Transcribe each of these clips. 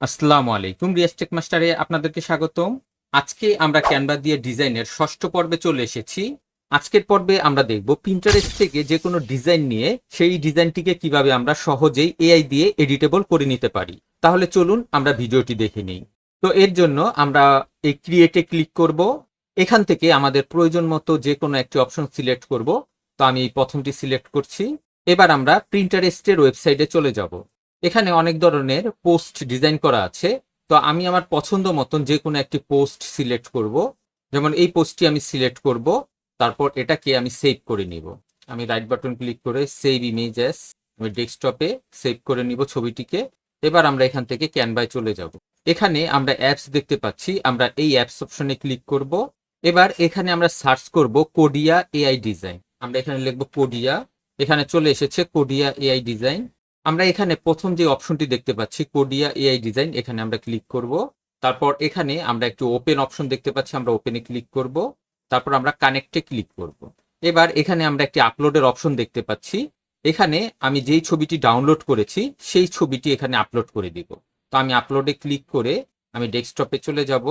আসসালামু আলাইকুম, রিয়াজ টেক মাস্টারে আপনাদেরকে স্বাগতম। আজকে আমরা ক্যানভা দিয়ে ডিজাইনের ষষ্ঠ পর্বে চলে এসেছি। আজকের পর্বে আমরা দেখব প্রিন্টারেস্ট থেকে যে কোনো ডিজাইন নিয়ে সেই ডিজাইনটিকে কিভাবে আমরা সহজেই এআই দিয়ে এডিটেবল করে নিতে পারি। তাহলে চলুন আমরা ভিডিওটি দেখে নিই। তো এর জন্য আমরা এই ক্রিয়েটে ক্লিক করব। এখান থেকে আমাদের প্রয়োজন মতো যে কোনো একটি অপশন সিলেক্ট করব। তো আমি এই প্রথমটি সিলেক্ট করছি। এবার আমরা প্রিন্টারেস্টের ওয়েবসাইটে চলে যাব। এখানে অনেক ধরনের পোস্ট ডিজাইন করা আছে। তো আমি আমার পছন্দ মতন যে কোনো একটি পোস্ট সিলেক্ট করব। যেমন এই পোস্টটি আমি সিলেক্ট করব, তারপর এটাকে আমি সেভ করে নিব। আমি রাইট বাটন ক্লিক করে সেভ ইমেজ অ্যাজ, আমি ডেস্কটপে সেভ করে নিব ছবিটিকে। এবার আমরা এখান থেকে ক্যানভায় চলে যাব। এখানে আমরা অ্যাপস দেখতে পাচ্ছি, আমরা এই অ্যাপস অপশনে ক্লিক করব। এবার এখানে আমরা সার্চ করব কোডিয়া এআই ডিজাইন। আমরা এখানে লিখব কোডিয়া। এখানে চলে এসেছে কোডিয়া এআই ডিজাইন। আমরা এখানে প্রথম যে অপশনটি দেখতে পাচ্ছি কোডিয়া এআই ডিজাইন, এখানে আমরা ক্লিক করব। তারপর এখানে আমরা একটু ওপেন অপশন দেখতে পাচ্ছি, আমরা ওপেনে ক্লিক করব। তারপর আমরা কানেক্টে ক্লিক করব। এবার এখানে আমরা একটি আপলোডের অপশন দেখতে পাচ্ছি। এখানে আমি যেই ছবিটি ডাউনলোড করেছি সেই ছবিটি এখানে আপলোড করে দিব। তো আমি আপলোডে ক্লিক করে আমি ডেস্কটপে চলে যাব।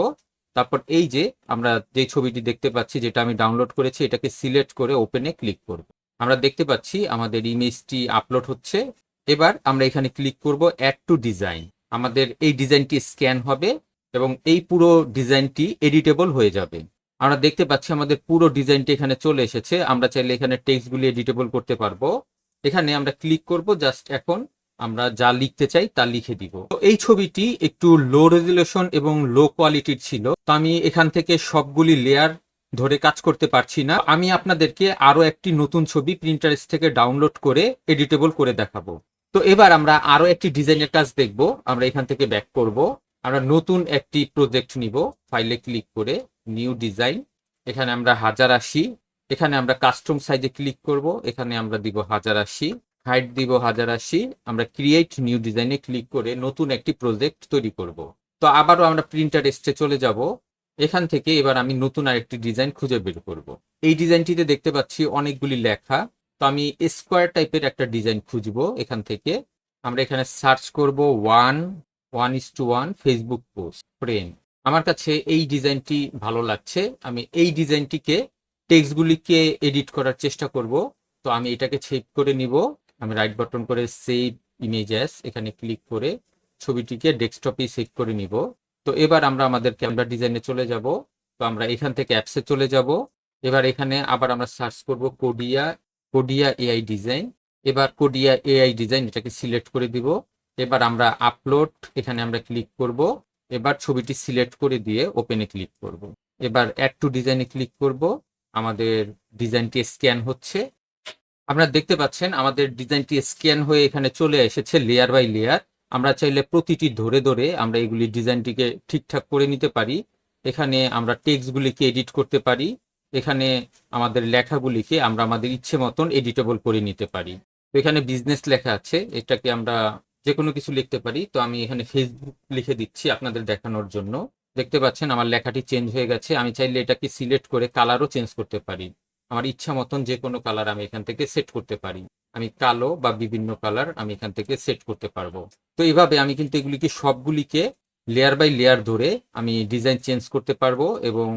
তারপর এই যে আমরা যে ছবিটি দেখতে পাচ্ছি যেটা আমি ডাউনলোড করেছি, এটাকে সিলেক্ট করে ওপেনে ক্লিক করব। আমরা দেখতে পাচ্ছি আমাদের ইমেজটি আপলোড হচ্ছে। এবার আমরা এখানে ক্লিক করব অ্যাড টু ডিজাইন। আমাদের এই ডিজাইনটি স্ক্যান হবে এবং এই পুরো ডিজাইনটি এডিটেবল হয়ে যাবে। আমরা দেখতে পাচ্ছি আমাদের পুরো ডিজাইনটি এখানে চলে এসেছে। আমরা চাইলে এখানে টেক্সটগুলি এডিটেবল করতে পারবো। এখানে আমরা ক্লিক করব, জাস্ট এখন আমরা যা লিখতে চাই তা লিখে দিব। তো এই ছবিটি একটু লো রেজুলেশন এবং লো কোয়ালিটির ছিল। তো আমি এখান থেকে সবগুলি লেয়ার ধরে কাজ করতে পারছি না। আমি আপনাদেরকে আরো একটি নতুন ছবি প্রিন্টারেস্ট থেকে ডাউনলোড করে এডিটেবল করে দেখাবো। তো এবার আমরা আরো একটি ডিজাইনের কাজ দেখব। আমরা এখান থেকে ব্যাক করব। আমরা নতুন একটি প্রজেক্ট নিব, ফাইলে ক্লিক করে নিউ ডিজাইন। এখানে আমরা 1080, এখানে আমরা কাস্টম সাইজে ক্লিক করব। এখানে আমরা দিব 1080, হাইট দিব 1080। আমরা ক্রিয়েট নিউ ডিজাইনে ক্লিক করে নতুন একটি প্রজেক্ট তৈরি করব। তো আবারও আমরা প্রিন্টারেস্টে চলে যাব। এখান থেকে এবার আমি নতুন আরেকটি ডিজাইন খুঁজে বের করব। এই ডিজাইনটিতে দেখতে পাচ্ছি অনেকগুলি লেখা। তো আমি স্কোয়ার টাইপের একটা ডিজাইন খুঁজবো। এখান থেকে আমরা এখানে সার্চ করব 1:1 ফেসবুক পোস্ট ফ্রেম। আমার কাছে এই ডিজাইনটি ভালো লাগছে। আমি এই ডিজাইনটিকে টেক্সটগুলিকে এডিট করার চেষ্টা করব। তো আমি এটাকে সেভ করে নিব। আমি রাইট বাটন করে সেভ ইমেজ অ্যাজ, এখানে ক্লিক করে ছবিটিকে ডেস্কটপে সেভ করে নিব। তো এবার আমরা আমাদের ক্যানভা ডিজাইনে চলে যাব। তো আমরা এখান থেকে অ্যাপসে চলে যাব। এবার এখানে আবার আমরা সার্চ করব কোডিয়া এআই ডিজাইন। এবার কোডিয়া এআই ডিজাইন এটাকে সিলেক্ট করে দিব। এবার আমরা আপলোড, এখানে আমরা ক্লিক করব। এবার ছবিটি সিলেক্ট করে দিয়ে ওপেনে ক্লিক করব। এবার অ্যাড টু ডিজাইনে ক্লিক করব। আমাদের ডিজাইনটি স্ক্যান হচ্ছে। আপনারা দেখতে পাচ্ছেন আমাদের ডিজাইনটি স্ক্যান হয়ে এখানে চলে এসেছে লেয়ার বাই লেয়ার। আমরা চাইলে প্রতিটি ধরে ধরে আমরা এগুলি ডিজাইনটিকে ঠিকঠাক করে নিতে পারি। এখানে আমরা টেক্সটগুলিকে এডিট করতে পারি। এখানে আমাদের লেখাগুলিকে আমরা আমাদের ইচ্ছে মতন এডিটেবল করে নিতে পারি। তো এখানে বিজনেস লেখা আছে, এটাকে আমরা যে কোনো কিছু লিখতে পারি। তো আমি এখানে ফেসবুক লিখে দিচ্ছি আপনাদের দেখানোর জন্য। দেখতে পাচ্ছেন আমার লেখাটি চেঞ্জ হয়ে গেছে। আমি চাইলে এটাকে সিলেক্ট করে কালারও চেঞ্জ করতে পারি। আমার ইচ্ছা মতন যে কোনো কালার আমি এখান থেকে সেট করতে পারি। আমি কালো বা বিভিন্ন কালার আমি এখান থেকে সেট করতে পারবো। তো এইভাবে আমি কিন্তু এগুলিকে সবগুলিকে লেয়ার বাই লেয়ার ধরে আমি ডিজাইন চেঞ্জ করতে পারবো এবং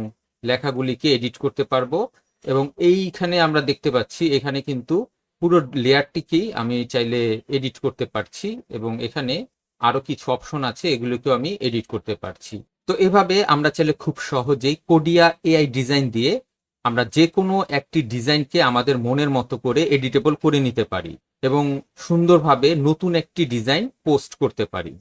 লেখাগুলিকে এডিট করতে পারবো। এবং এইখানে আমরা দেখতে পাচ্ছি এখানে কিন্তু পুরো লেয়ারটিকেই আমি চাইলে এডিট করতে পারছি এবং এখানে আরো কিছু অপশন আছে, এগুলোকেও আমি এডিট করতে পারছি। তো এভাবে আমরা চাইলে খুব সহজেই কোডিয়া এআই ডিজাইন দিয়ে আমরা যে কোনো একটি ডিজাইনকে আমাদের মনের মতো করে এডিটেবল করে নিতে পারি এবং সুন্দরভাবে নতুন একটি ডিজাইন পোস্ট করতে পারি।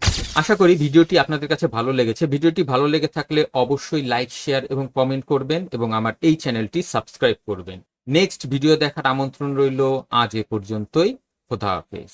আশা করি ভিডিওটি আপনাদের কাছে ভালো লেগেছে। ভিডিওটি ভালো লেগে থাকলে অবশ্যই লাইক, শেয়ার এবং কমেন্ট করবেন এবং আমার এই চ্যানেলটি সাবস্ক্রাইব করবেন। নেক্সট ভিডিও দেখার আমন্ত্রণ রইল। আজ এ পর্যন্তই। খোদা হাফেজ।